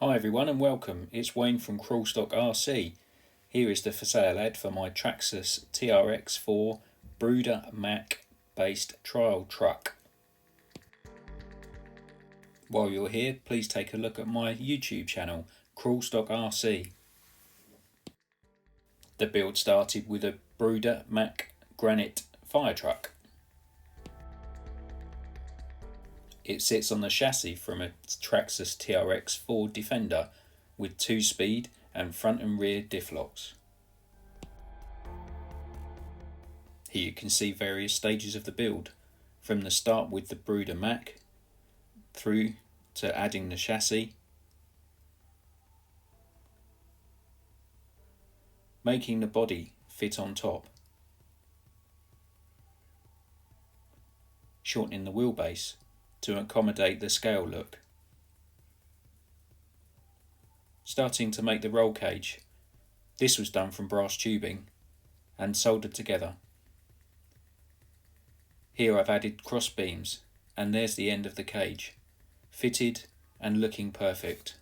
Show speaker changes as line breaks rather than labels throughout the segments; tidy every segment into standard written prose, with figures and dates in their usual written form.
Hi everyone and welcome, it's Wayne from Crawlstock RC. Here is the for sale ad for my Traxxas TRX4 Bruder Mack based trial truck. While you're here, please take a look at my YouTube channel, Crawlstock RC. The build started with a Bruder Mack granite fire truck. It sits on the chassis from a Traxxas TRX4 Defender with 2-speed and front and rear diff locks. Here you can see various stages of the build, from the start with the Bruder Mack, through to adding the chassis, making the body fit on top, shortening the wheelbase to accommodate the scale look, starting to make the roll cage. This was done from brass tubing and soldered together. Here I've added cross beams and there's the end of the cage, fitted and looking perfect.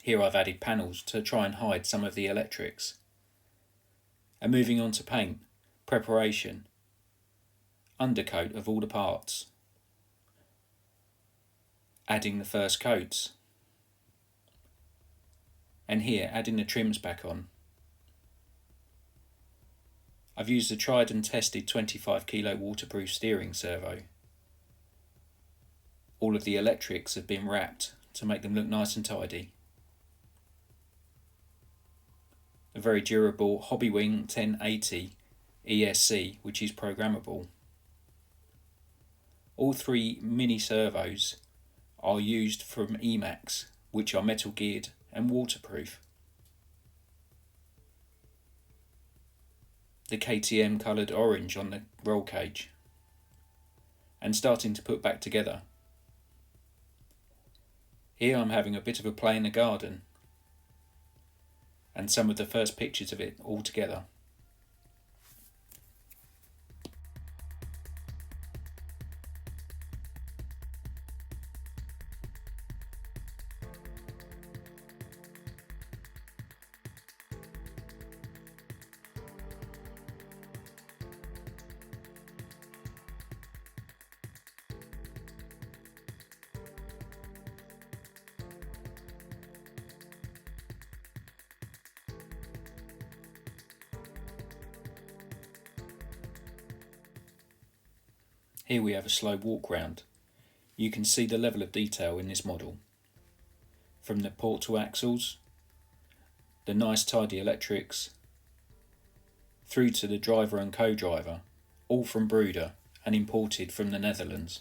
Here I've added panels to try and hide some of the electrics. And moving on to paint, preparation, undercoat of all the parts, adding the first coats, and here adding the trims back on. I've used a tried and tested 25 kilo waterproof steering servo. All of the electrics have been wrapped to make them look nice and tidy. A very durable Hobbywing 1080 ESC, which is programmable. All three mini servos are used from Emax, which are metal geared and waterproof. The KTM coloured orange on the roll cage, and starting to put back together. Here I'm having a bit of a play in the garden, and some of the first pictures of it all together. Here we have a slow walk round. You can see the level of detail in this model. From the portal axles, the nice tidy electrics, through to the driver and co-driver, all from Bruder and imported from the Netherlands.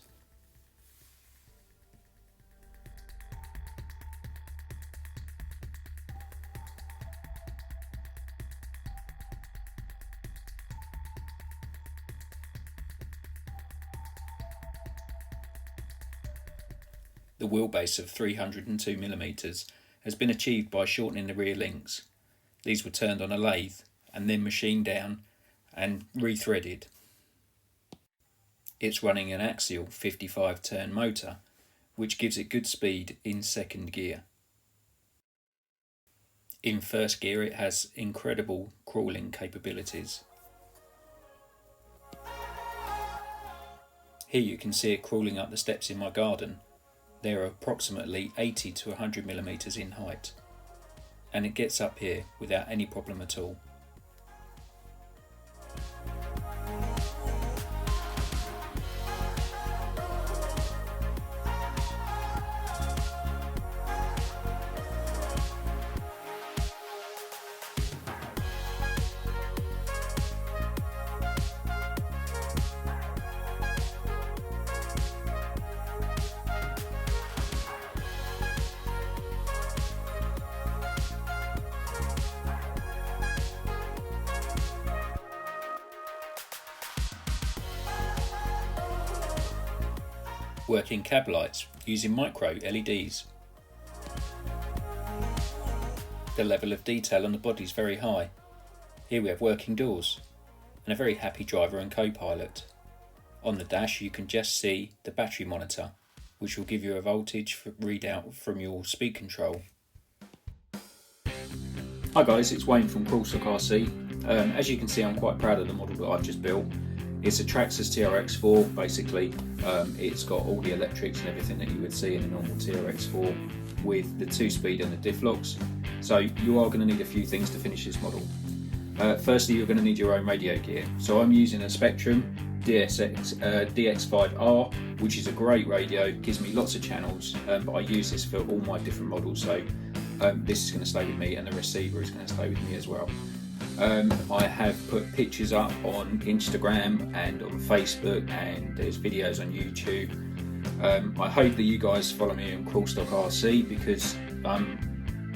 The wheelbase of 302mm has been achieved by shortening the rear links. These were turned on a lathe and then machined down and rethreaded. It's running an axial 55 turn motor, which gives it good speed in second gear. In first gear it has incredible crawling capabilities. Here you can see it crawling up the steps in my garden. They're approximately 80 to 100mm in height, and it gets up here without any problem at all. Working cab lights using micro LEDs. The level of detail on the body is very high. Here we have working doors and a very happy driver and co-pilot. On the dash you can just see the battery monitor, which will give you a voltage readout from your speed control. Hi guys, it's Wayne from Traxxas RC. As you can see, I'm quite proud of the model that I've just built. It's a Traxxas TRX4 basically. It's got all the electrics and everything that you would see in a normal TRX4 with the 2-speed and the diff locks. So you are going to need a few things to finish this model. Firstly, you're going to need your own radio gear. So I'm using a Spectrum DX5R, which is a great radio, gives me lots of channels, but I use this for all my different models. So this is going to stay with me, and the receiver is going to stay with me as well. I have put pictures up on Instagram and on Facebook, and there's videos on YouTube. I hope that you guys follow me on Traxxas RC because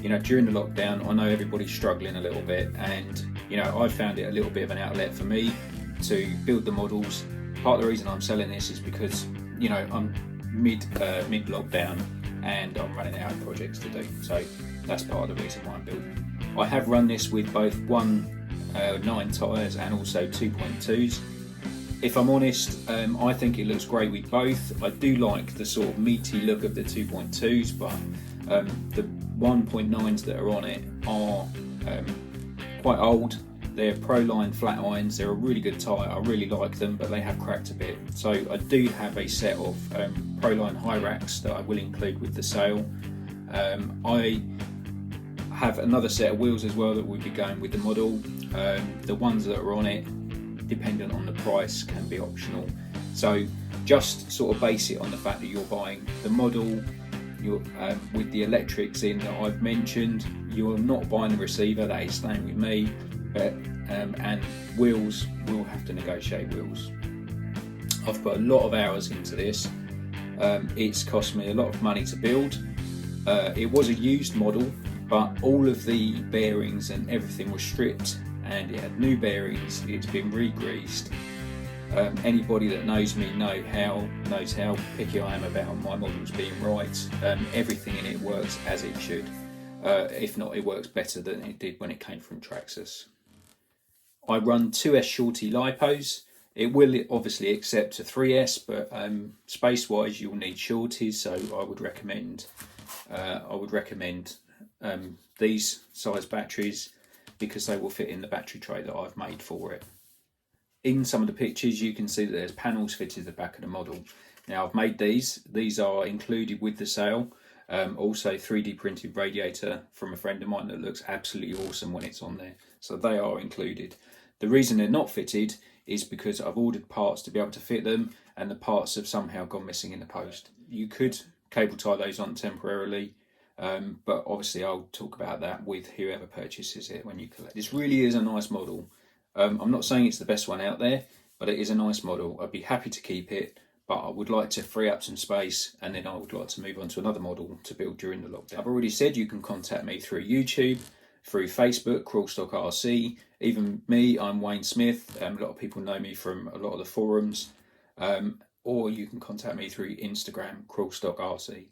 you know, during the lockdown, I know everybody's struggling a little bit, and you know, I found it a little bit of an outlet for me to build the models. Part of the reason I'm selling this is because, you know, I'm mid lockdown and I'm running out of projects to do. So that's part of the reason why I'm building. I have run this with both 1.9 tyres and also 2.2s. If I'm honest, I think it looks great with both. I do like the sort of meaty look of the 2.2s, but the 1.9s that are on it are quite old. They're Proline flat irons. They're a really good tyre. I really like them, but they have cracked a bit. So I do have a set of Proline high racks that I will include with the sale. I have another set of wheels as well that will be going with the model. The ones that are on it, dependent on the price, can be optional. So just sort of base it on the fact that you're buying the model with the electrics in that I've mentioned. You're not buying the receiver, that is staying with me. And wheels, we'll have to negotiate wheels. I've put a lot of hours into this. It's cost me a lot of money to build. It was a used model, but all of the bearings and everything was stripped, and it had new bearings. It's been re-greased. Anybody that knows me knows how picky I am about my models being right. Everything in it works as it should. If not, it works better than it did when it came from Traxxas. I run 2S Shorty lipos. It will obviously accept a 3S, but space-wise you'll need shorties. So I would recommend these size batteries because they will fit in the battery tray that I've made for it. In some of the pictures you can see that there's panels fitted to the back of the model. Now I've made these. These are included with the sale. Also 3D printed radiator from a friend of mine that looks absolutely awesome when it's on there. So they are included. The reason they're not fitted is because I've ordered parts to be able to fit them, and the parts have somehow gone missing in the post. You could cable tie those on temporarily, but obviously I'll talk about that with whoever purchases it when you collect. This really is a nice model. I'm not saying it's the best one out there, but it is a nice model. I'd be happy to keep it, but I would like to free up some space, and then I would like to move on to another model to build during the lockdown. I've already said you can contact me through YouTube, through Facebook, Traxxas RC, even me, I'm Wayne Smith. A lot of people know me from a lot of the forums, or you can contact me through Instagram, Traxxas RC.